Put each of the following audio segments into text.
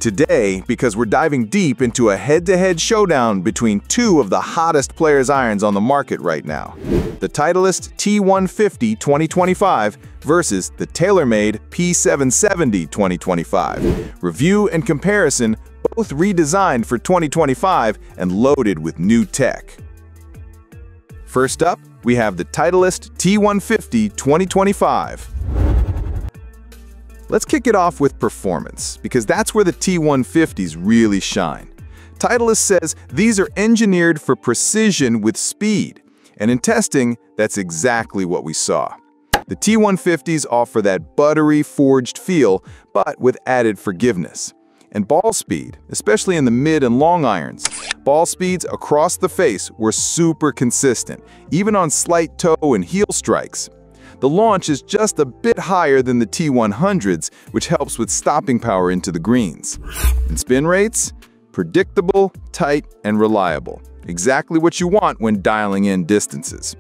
Today, because we're diving deep into a head-to-head showdown between two of the hottest players' irons on the market right now. The Titleist T150 2025 versus the TaylorMade P770 2025. Review and comparison, both redesigned for 2025 and loaded with new tech. First up, we have the Titleist T150 2025. Let's kick it off with performance, because that's where the T150s really shine. Titleist says these are engineered for precision with speed, and in testing, that's exactly what we saw. The T150s offer that buttery, forged feel, but with added forgiveness. And ball speed, especially in the mid and long irons, ball speeds across the face were super consistent, even on slight toe and heel strikes. The launch is just a bit higher than the T100s, which helps with stopping power into the greens. And spin rates? Predictable, tight, and reliable. Exactly what you want when dialing in distances.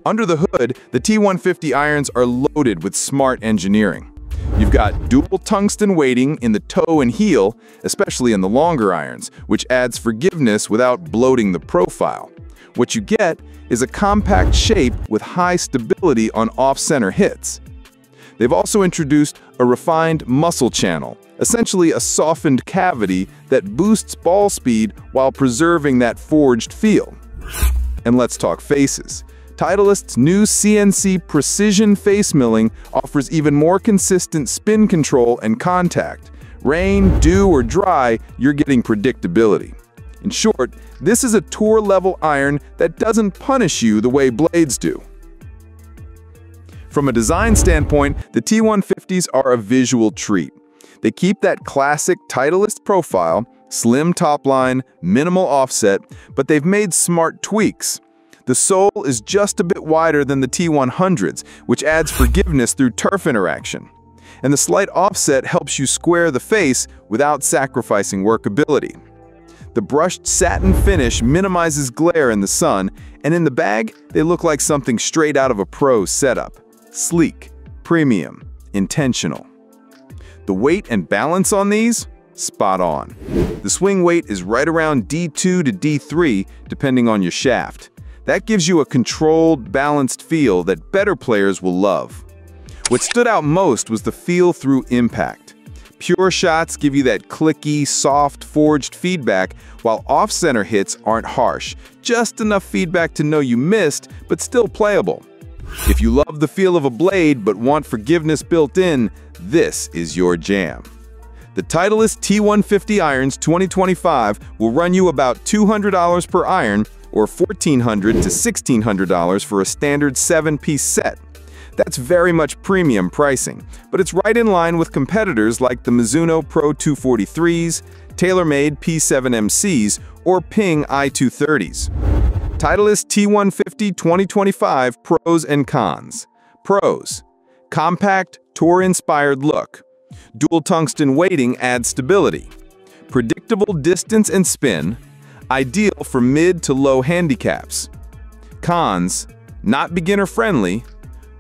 Under the hood, the T150 irons are loaded with smart engineering. You've got dual tungsten weighting in the toe and heel, especially in the longer irons, which adds forgiveness without bloating the profile. What you get is a compact shape with high stability on off-center hits. They've also introduced a refined muscle channel, essentially a softened cavity that boosts ball speed while preserving that forged feel. And let's talk faces. Titleist's new CNC precision face milling offers even more consistent spin control and contact. Rain, dew, or dry, you're getting predictability. In short, this is a tour-level iron that doesn't punish you the way blades do. From a design standpoint, the T150s are a visual treat. They keep that classic Titleist profile, slim top line, minimal offset, but they've made smart tweaks. The sole is just a bit wider than the T100s, which adds forgiveness through turf interaction. And the slight offset helps you square the face without sacrificing workability. The brushed satin finish minimizes glare in the sun, and in the bag, they look like something straight out of a pro setup. Sleek, premium, intentional. The weight and balance on these? Spot on. The swing weight is right around D2 to D3, depending on your shaft. That gives you a controlled, balanced feel that better players will love. What stood out most was the feel through impact. Pure shots give you that clicky, soft, forged feedback, while off-center hits aren't harsh, just enough feedback to know you missed, but still playable. If you love the feel of a blade but want forgiveness built in, this is your jam. The Titleist T150 irons 2025 will run you about $200 per iron, or $1,400 to $1,600 for a standard 7-piece set. That's very much premium pricing, but it's right in line with competitors like the Mizuno Pro 243s, TaylorMade P7MCs, or Ping i230s. Titleist T150 2025 Pros and Cons. Pros: compact, tour-inspired look. Dual tungsten weighting adds stability. Predictable distance and spin. Ideal for mid to low handicaps. Cons: not beginner-friendly.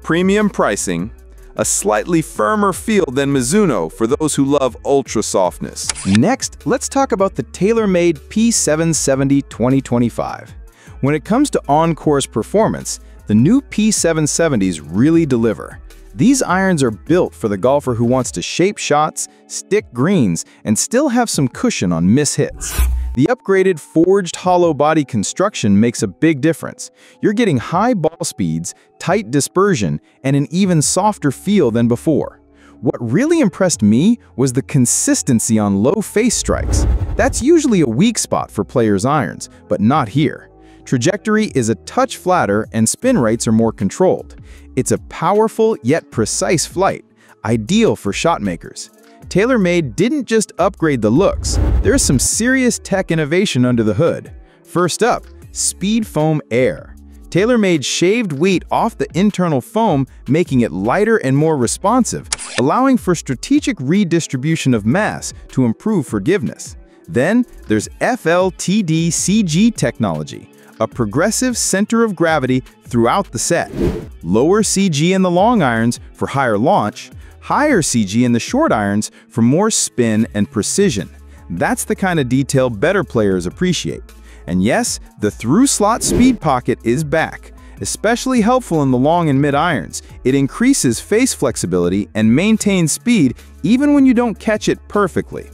Premium pricing, a slightly firmer feel than Mizuno for those who love ultra softness. Next, let's talk about the TaylorMade P770 2025. When it comes to on-course performance, the new P770s really deliver. These irons are built for the golfer who wants to shape shots, stick greens, and still have some cushion on miss-hits. The upgraded forged hollow body construction makes a big difference. You're getting high ball speeds, tight dispersion, and an even softer feel than before. What really impressed me was the consistency on low face strikes. That's usually a weak spot for players' irons, but not here. Trajectory is a touch flatter and spin rates are more controlled. It's a powerful yet precise flight, ideal for shot makers. TaylorMade didn't just upgrade the looks, there's some serious tech innovation under the hood. First up, Speed Foam Air. TaylorMade shaved weight off the internal foam, making it lighter and more responsive, allowing for strategic redistribution of mass to improve forgiveness. Then there's FLTD CG technology, a progressive center of gravity throughout the set. Lower CG in the long irons for higher launch, higher CG in the short irons for more spin and precision. That's the kind of detail better players appreciate. And yes, the through-slot speed pocket is back. Especially helpful in the long and mid irons. It increases face flexibility and maintains speed even when you don't catch it perfectly.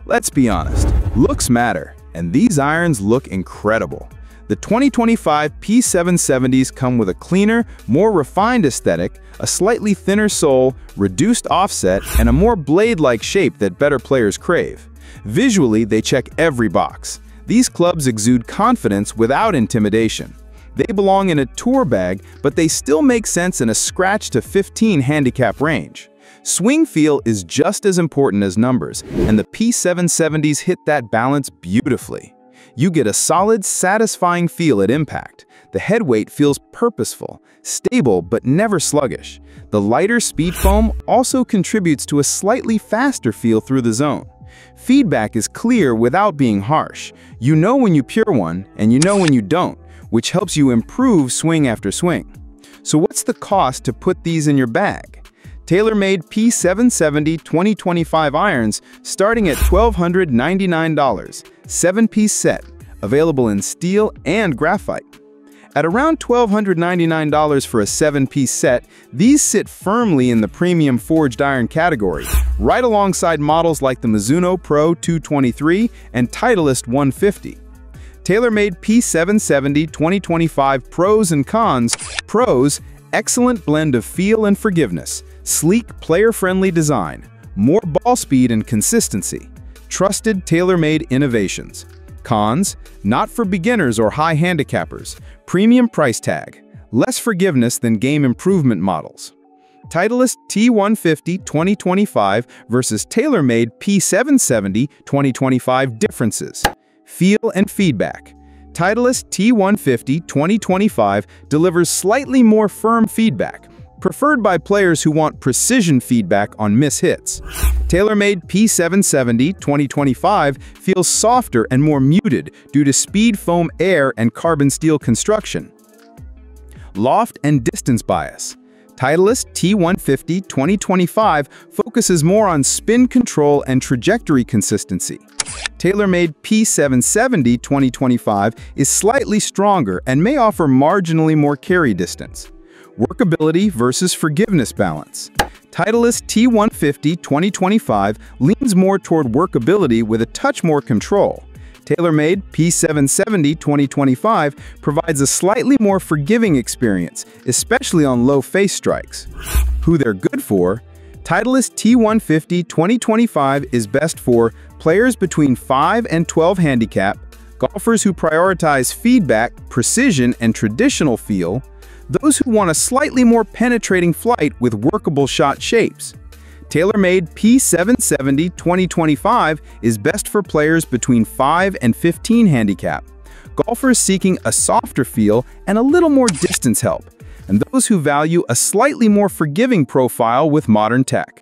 Let's be honest, looks matter, and these irons look incredible. The 2025 P770s come with a cleaner, more refined aesthetic, a slightly thinner sole, reduced offset, and a more blade-like shape that better players crave. Visually, they check every box. These clubs exude confidence without intimidation. They belong in a tour bag, but they still make sense in a scratch to 15 handicap range. Swing feel is just as important as numbers, and the P770s hit that balance beautifully. You get a solid, satisfying feel at impact. The head weight feels purposeful, stable but never sluggish. The lighter speed foam also contributes to a slightly faster feel through the zone. Feedback is clear without being harsh. You know when you pure one, and you know when you don't, which helps you improve swing after swing. So what's the cost to put these in your bag? TaylorMade P770 2025 irons starting at $1,299, 7-piece set, available in steel and graphite. At around $1,299 for a 7-piece set, these sit firmly in the premium forged iron category, right alongside models like the Mizuno Pro 223 and Titleist 150. TaylorMade P770 2025 pros and cons. Pros: excellent blend of feel and forgiveness, sleek, player-friendly design, more ball speed and consistency, trusted TaylorMade innovations. Cons: not for beginners or high handicappers, premium price tag, less forgiveness than game improvement models. Titleist T150 2025 versus TaylorMade P770 2025 differences. Feel and feedback. Titleist T150 2025 delivers slightly more firm feedback, preferred by players who want precision feedback on miss-hits. TaylorMade P770 2025 feels softer and more muted due to speed foam air and carbon steel construction. Loft and distance bias. Titleist T150 2025 focuses more on spin control and trajectory consistency. TaylorMade P770 2025 is slightly stronger and may offer marginally more carry distance. Workability versus forgiveness balance. Titleist T150 2025 leans more toward workability with a touch more control. TaylorMade P770 2025 provides a slightly more forgiving experience, especially on low face strikes. Who they're good for? Titleist T150 2025 is best for players between 5 and 12 handicap, golfers who prioritize feedback, precision, and traditional feel, those who want a slightly more penetrating flight with workable shot shapes. TaylorMade P770 2025 is best for players between 5 and 15 handicap, golfers seeking a softer feel and a little more distance help, and those who value a slightly more forgiving profile with modern tech.